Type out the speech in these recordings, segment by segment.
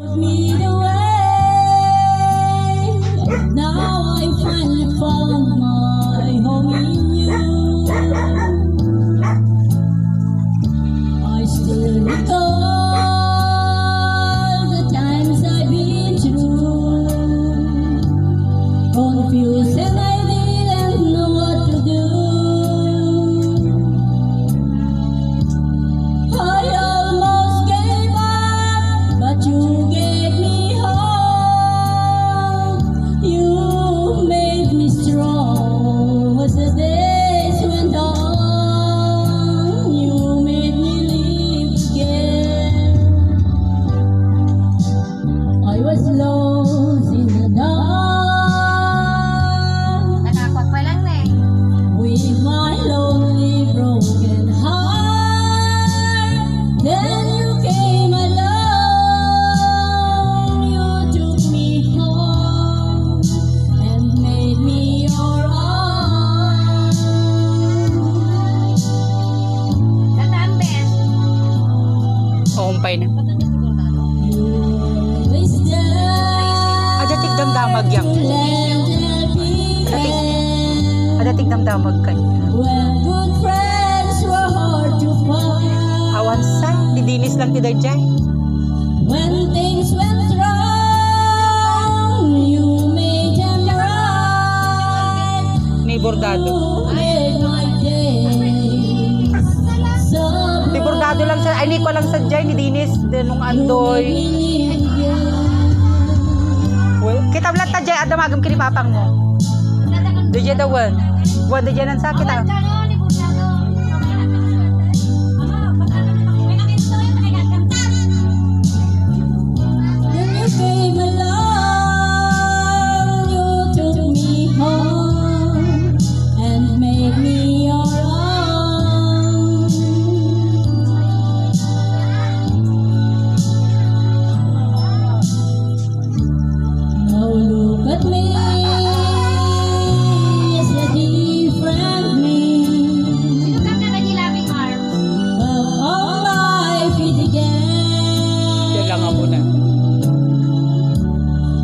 Me the way, and now I finally found my home in you. I still recall the times I've been through, confused and I didn't know what to do. I almost gave up, but you gave me hope. You made me strong as the days went on. You made me live again. I was lost in the dark Nakakot pa lang na eh. with my lonely broken heart. Then you came along, you took me home and made me your own. Tataan, Ben. Umpay na. You always there Ada tigdam damag yang. to lend a hand. Ada tigdam damag ka. When good friends were hard to find. Awan sa, didinis lang ti dayjay. When things went wrong, you made them right. Ni bordado. You made my days so Ni bordado lang sa, ay ni ko lang sa jay, ni dinis, nung bright. andoy. You made me Well, kita blat ta jay, ada magam kini papang mo. Dayjay dawan. Buwan dayjay nan sa kita. Then you came along, you took me home and made me your own. Now look at me, it's a different me. Sino ka na nagilabing arms? Well, all life is again. Yan lang ako na.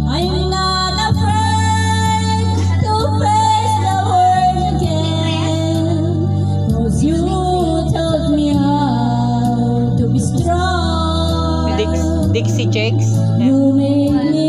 I'm not afraid to face the world again, 'cause you taught me how to be strong. Dixie Jakes. You made me